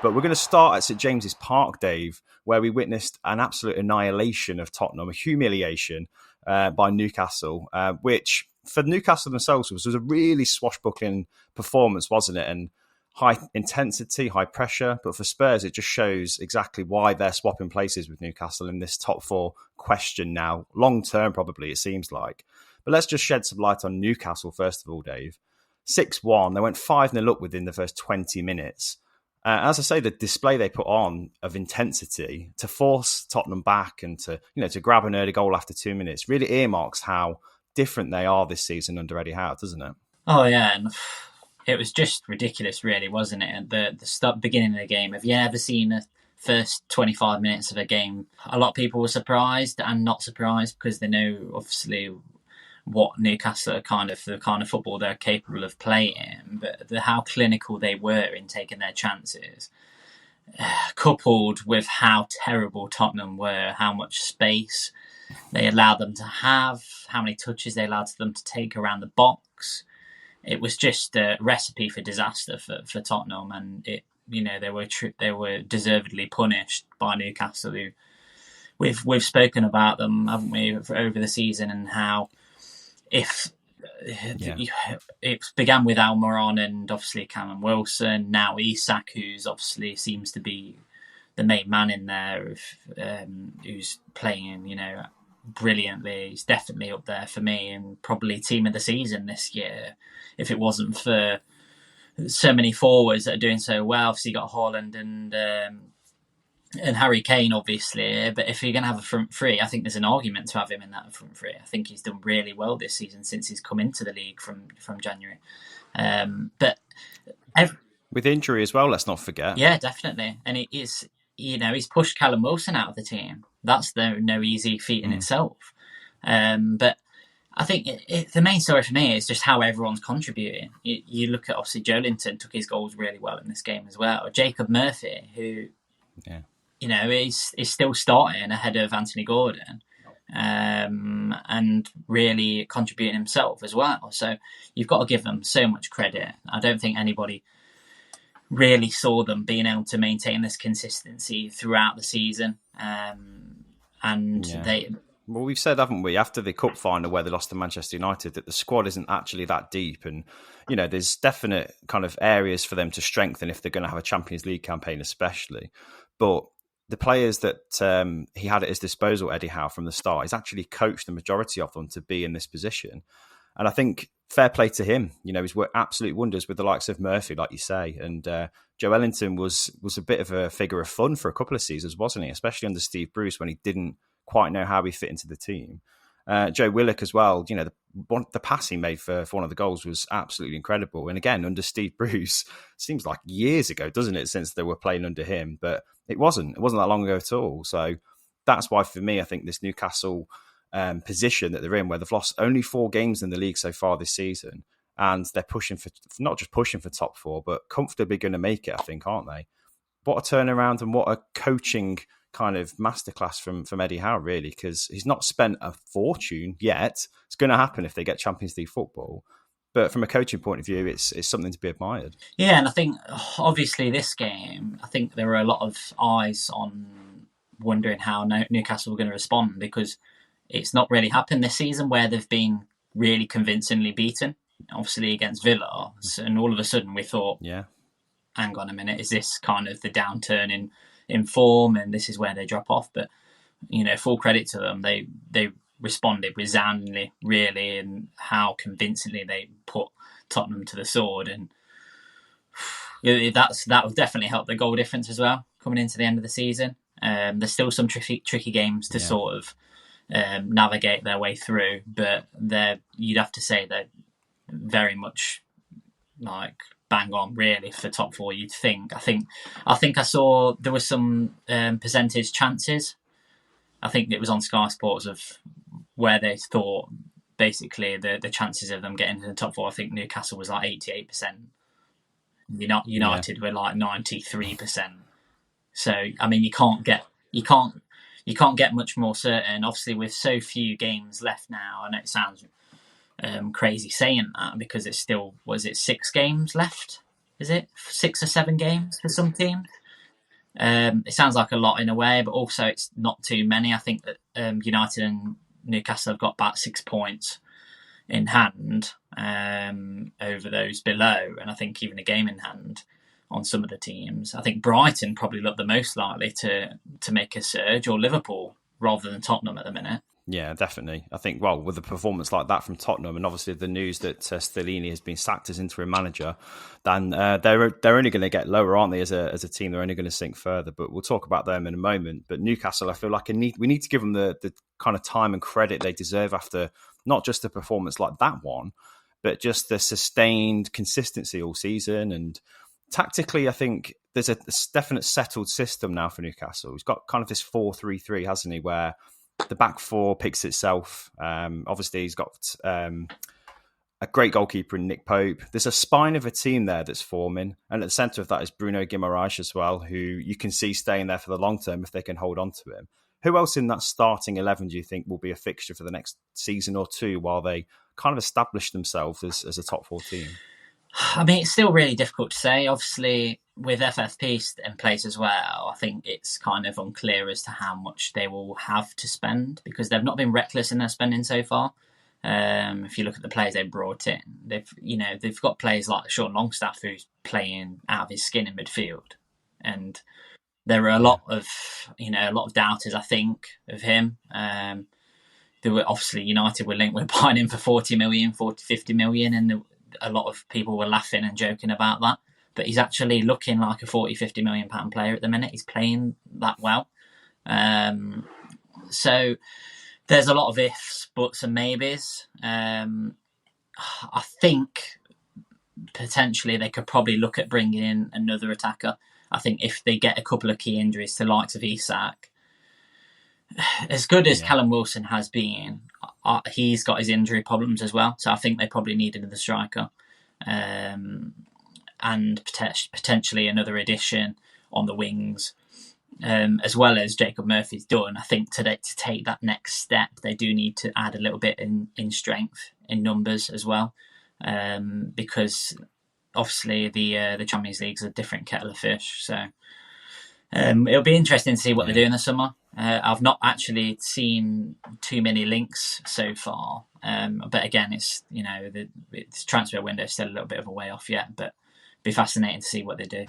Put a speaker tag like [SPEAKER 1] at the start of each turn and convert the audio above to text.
[SPEAKER 1] But we're going to start at St James's Park, Dave, where we witnessed an absolute annihilation of Tottenham, a humiliation by Newcastle, which for Newcastle themselves was a really swashbuckling performance, wasn't it? And high intensity, high pressure. But for Spurs, it just shows exactly why they're swapping places with Newcastle in this top four question now. Long term, probably, it seems like. But let's just shed some light on Newcastle, first of all, Dave. 6-1, they went 5-0 up within the first 20 minutes. As I say, the display they put on of intensity to force Tottenham back and to grab an early goal after 2 minutes really earmarks how different they are this season under Eddie Howe, doesn't it?
[SPEAKER 2] Oh, yeah. And it was just ridiculous, really, wasn't it? At the beginning of the game, have you ever seen the first 25 minutes of a game? A lot of people were surprised and not surprised because they know, obviously, what Newcastle are the kind of football they're capable of playing, but how clinical they were in taking their chances, coupled with how terrible Tottenham were, how much space they allowed them to have, how many touches they allowed them to take around the box. It was just a recipe for disaster for Tottenham, and they were deservedly punished by Newcastle. Who we've spoken about them, haven't we, over the season, and how it began with Almiron and obviously Callum Wilson, now Isak, who's obviously seems to be the main man in there, who's playing, brilliantly. He's definitely up there for me and probably team of the season this year. If it wasn't for so many forwards that are doing so well, obviously you got Haaland and Harry Kane, obviously. But if you're going to have a front three, I think there's an argument to have him in that front three. I think he's done really well this season since he's come into the league from January.
[SPEAKER 1] With injury as well, let's not forget.
[SPEAKER 2] Yeah, definitely. And it is, he's pushed Callum Wilson out of the team. That's no easy feat in itself. But I think the main story for me is just how everyone's contributing. You look at, obviously, Joelinton took his goals really well in this game as well. Jacob Murphy, who... Yeah. Is still starting ahead of Anthony Gordon, and really contributing himself as well. So you've got to give them so much credit. I don't think anybody really saw them being able to maintain this consistency throughout the season.
[SPEAKER 1] Well, we've said, haven't we, after the cup final where they lost to Manchester United, that the squad isn't actually that deep, and there's definite kind of areas for them to strengthen if they're going to have a Champions League campaign, especially. But the players that he had at his disposal, Eddie Howe, from the start, he's actually coached the majority of them to be in this position. And I think fair play to him. He's worked absolute wonders with the likes of Murphy, like you say. And Joelinton was a bit of a figure of fun for a couple of seasons, wasn't he? Especially under Steve Bruce when he didn't quite know how he fit into the team. Joe Willock as well, the pass he made for one of the goals was absolutely incredible. And again, under Steve Bruce, seems like years ago, doesn't it, since they were playing under him? But it wasn't that long ago at all. So that's why, for me, I think this Newcastle position that they're in, where they've lost only 4 games in the league so far this season, and they're pushing for, not just pushing for top 4, but comfortably going to make it, I think, aren't they? What a turnaround and what a coaching kind of masterclass from Eddie Howe, really, because he's not spent a fortune yet. It's going to happen if they get Champions League football. But from a coaching point of view, it's something to be admired.
[SPEAKER 2] Yeah, and I think, obviously, this game, I think there were a lot of eyes on wondering how Newcastle were going to respond, because it's not really happened this season where they've been really convincingly beaten, obviously, against Villa. And all of a sudden we thought, hang on a minute, is this kind of the downturn in form, and this is where they drop off? But, full credit to them. They responded resoundingly, really, and how convincingly they put Tottenham to the sword. And that will definitely help the goal difference as well coming into the end of the season. There's still some tricky games to sort of navigate their way through, but you'd have to say they're very much like bang on, really, for top 4. You'd think. I think I saw there was some percentage chances. I think it was on Sky Sports of where they thought basically the chances of them getting to the top 4. I think Newcastle was like 88%. United were like 93%. So I mean, you can't get much more certain. Obviously, with so few games left now, I know it sounds crazy saying that, because it's still, was it 6 games left? Is it 6 or 7 games for some teams? It sounds like a lot in a way, but also it's not too many. I think that United and Newcastle have got about 6 points in hand over those below, and I think even a game in hand on some of the teams. I think Brighton probably look the most likely to make a surge, or Liverpool rather than Tottenham at the minute.
[SPEAKER 1] Yeah, definitely. I think, well, with a performance like that from Tottenham, and obviously the news that Stellini has been sacked as interim manager, then they're only going to get lower, aren't they? As a team, they're only going to sink further. But we'll talk about them in a moment. But Newcastle, I feel like we need to give them the kind of time and credit they deserve after not just a performance like that one, but just the sustained consistency all season. And tactically, I think there's a definite settled system now for Newcastle. He's got kind of this 4-3-3, hasn't he, where the back four picks itself. Obviously, he's got a great goalkeeper in Nick Pope. There's a spine of a team there that's forming. And at the centre of that is Bruno Guimaraes as well, who you can see staying there for the long term if they can hold on to him. Who else in that starting 11 do you think will be a fixture for the next season or two while they kind of establish themselves as a top 4 team?
[SPEAKER 2] I mean, it's still really difficult to say. Obviously, with FFP in place as well, I think it's kind of unclear as to how much they will have to spend, because they've not been reckless in their spending so far. If you look at the players they brought in, they've got players like Sean Longstaff, who's playing out of his skin in midfield, and there are a lot of doubters, I think, of him. There were obviously United were linked with buying him for 50 million, and a lot of people were laughing and joking about that. But he's actually looking like a 40-50 million pound player at the minute. He's playing that well. So there's a lot of ifs, buts and maybes. I think potentially they could probably look at bringing in another attacker. I think if they get a couple of key injuries to the likes of Isak, as good as Callum Wilson has been, he's got his injury problems as well. So I think they probably need another striker. And potentially another addition on the wings, as well as Jacob Murphy's done. I think to take that next step, they do need to add a little bit in strength, in numbers as well, because obviously the Champions League's a different kettle of fish. So it'll be interesting to see what they do in the summer. I've not actually seen too many links so far, but again, it's the transfer window is still a little bit of a way off yet. But it'll be fascinating to see what they do.